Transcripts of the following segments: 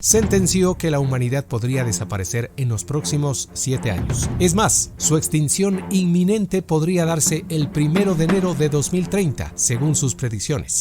sentenció que la humanidad podría desaparecer en los próximos 7 años. Es más, su extinción inminente podría darse el 1 de enero de 2030, según sus predicciones.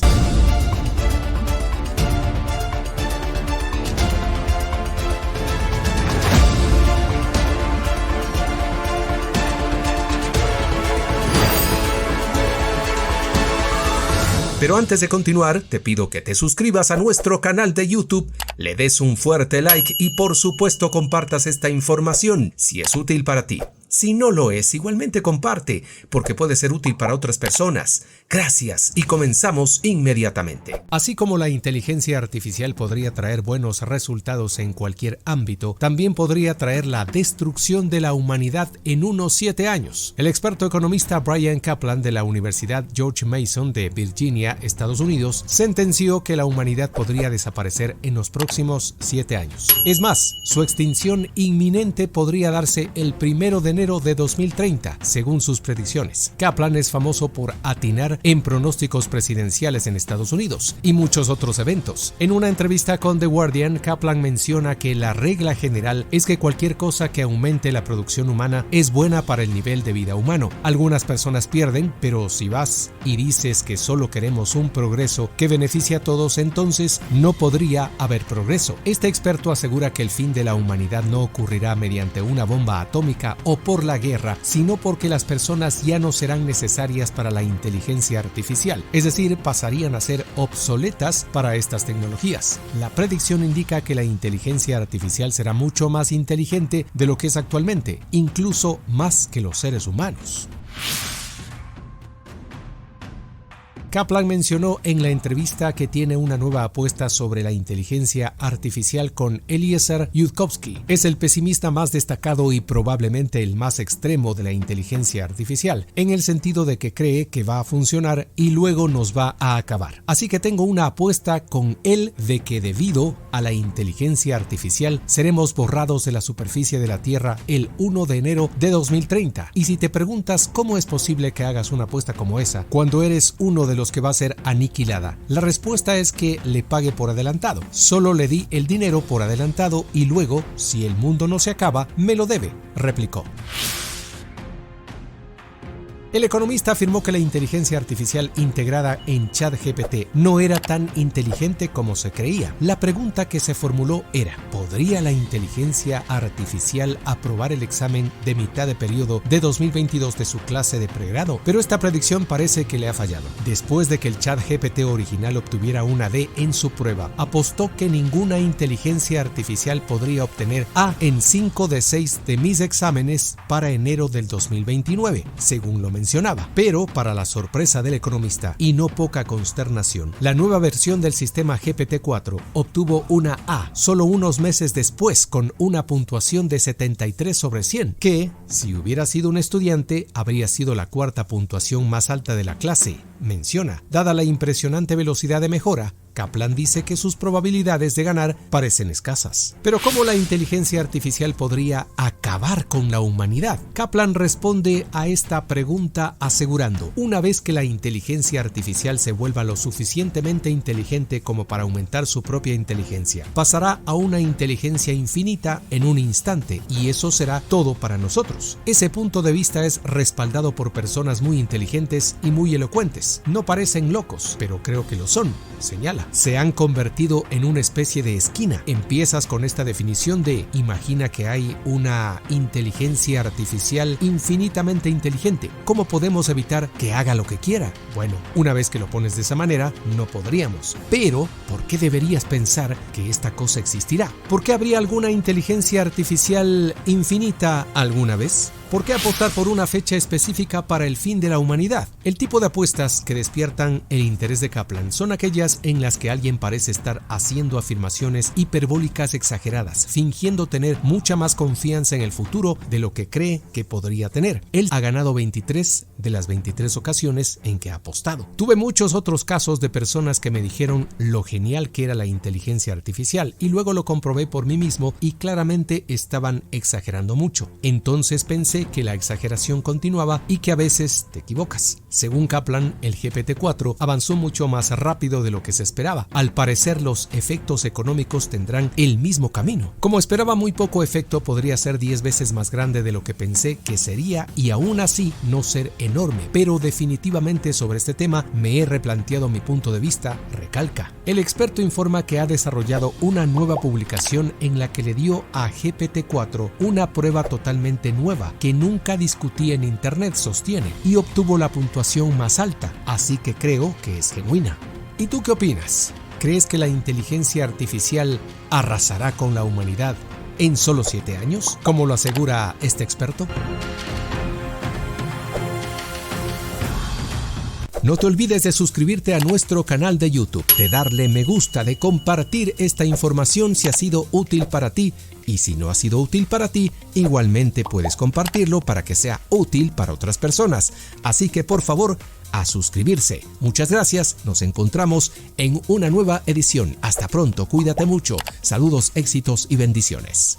Pero antes de continuar, te pido que te suscribas a nuestro canal de YouTube, le des un fuerte like y por supuesto compartas esta información si es útil para ti. Si no lo es, igualmente comparte, porque puede ser útil para otras personas. Gracias y comenzamos inmediatamente. Así como la inteligencia artificial podría traer buenos resultados en cualquier ámbito, también podría traer la destrucción de la humanidad en unos 7 años. El experto economista Bryan Caplan de la Universidad George Mason de Virginia, Estados Unidos, sentenció que la humanidad podría desaparecer en los próximos 7 años. Es más, su extinción inminente podría darse el 1 de enero de 2030, según sus predicciones. Caplan es famoso por atinar en pronósticos presidenciales en Estados Unidos y muchos otros eventos. En una entrevista con The Guardian, Caplan menciona que la regla general es que cualquier cosa que aumente la producción humana es buena para el nivel de vida humano. Algunas personas pierden, pero si vas y dices que solo queremos un progreso que beneficie a todos, entonces no podría haber progreso. Este experto asegura que el fin de la humanidad no ocurrirá mediante una bomba atómica o por la guerra, sino porque las personas ya no serán necesarias para la inteligencia artificial, es decir, pasarían a ser obsoletas para estas tecnologías. La predicción indica que la inteligencia artificial será mucho más inteligente de lo que es actualmente, incluso más que los seres humanos. Caplan mencionó en la entrevista que tiene una nueva apuesta sobre la inteligencia artificial con Eliezer Yudkowsky. Es el pesimista más destacado y probablemente el más extremo de la inteligencia artificial, en el sentido de que cree que va a funcionar y luego nos va a acabar. Así que tengo una apuesta con él de que debido a la inteligencia artificial seremos borrados de la superficie de la Tierra el 1 de enero de 2030. Y si te preguntas cómo es posible que hagas una apuesta como esa cuando eres uno de los que va a ser aniquilada, la respuesta es que le pague por adelantado. Solo le di el dinero por adelantado y luego, si el mundo no se acaba, me lo debe, replicó. El economista afirmó que la inteligencia artificial integrada en ChatGPT no era tan inteligente como se creía. La pregunta que se formuló era: ¿podría la inteligencia artificial aprobar el examen de mitad de periodo de 2022 de su clase de pregrado? Pero esta predicción parece que le ha fallado. Después de que el ChatGPT original obtuviera una D en su prueba, apostó que ninguna inteligencia artificial podría obtener A en 5 de 6 de mis exámenes para enero del 2029, según lo mencionaba. Pero para la sorpresa del economista y no poca consternación, la nueva versión del sistema GPT-4 obtuvo una A solo unos meses después, con una puntuación de 73 sobre 100, que, si hubiera sido un estudiante, habría sido la cuarta puntuación más alta de la clase. Menciona, dada la impresionante velocidad de mejora, Caplan dice que sus probabilidades de ganar parecen escasas. Pero ¿cómo la inteligencia artificial podría acabar con la humanidad? Caplan responde a esta pregunta asegurando: una vez que la inteligencia artificial se vuelva lo suficientemente inteligente como para aumentar su propia inteligencia, pasará a una inteligencia infinita en un instante, y eso será todo para nosotros. Ese punto de vista es respaldado por personas muy inteligentes y muy elocuentes. No parecen locos, pero creo que lo son, señala. Se han convertido en una especie de esquina. Empiezas con esta definición de: imagina que hay una inteligencia artificial infinitamente inteligente. ¿Cómo podemos evitar que haga lo que quiera? Bueno, una vez que lo pones de esa manera, no podríamos. Pero, ¿por qué deberías pensar que esta cosa existirá? ¿Por qué habría alguna inteligencia artificial infinita alguna vez? ¿Por qué apostar por una fecha específica para el fin de la humanidad? El tipo de apuestas que despiertan el interés de Caplan son aquellas en las que alguien parece estar haciendo afirmaciones hiperbólicas exageradas, fingiendo tener mucha más confianza en el futuro de lo que cree que podría tener. Él ha ganado 23 de las 23 ocasiones en que ha apostado. Tuve muchos otros casos de personas que me dijeron lo genial que era la inteligencia artificial y luego lo comprobé por mí mismo y claramente estaban exagerando mucho. Entonces pensé sé que la exageración continuaba y que a veces te equivocas. Según Kaplan, el GPT-4 avanzó mucho más rápido de lo que se esperaba. Al parecer, los efectos económicos tendrán el mismo camino. Como esperaba muy poco efecto, podría ser 10 veces más grande de lo que pensé que sería y aún así no ser enorme. Pero definitivamente sobre este tema me he replanteado mi punto de vista, recalca. El experto informa que ha desarrollado una nueva publicación en la que le dio a GPT-4 una prueba totalmente nueva que nunca discutí en internet, sostiene, y obtuvo la puntuación más alta, así que creo que es genuina. ¿Y tú qué opinas? ¿Crees que la inteligencia artificial arrasará con la humanidad en solo 7 años, como lo asegura este experto? No te olvides de suscribirte a nuestro canal de YouTube, de darle me gusta, de compartir esta información si ha sido útil para ti, y si no ha sido útil para ti, igualmente puedes compartirlo para que sea útil para otras personas. Así que por favor, a suscribirse. Muchas gracias, nos encontramos en una nueva edición. Hasta pronto, cuídate mucho. Saludos, éxitos y bendiciones.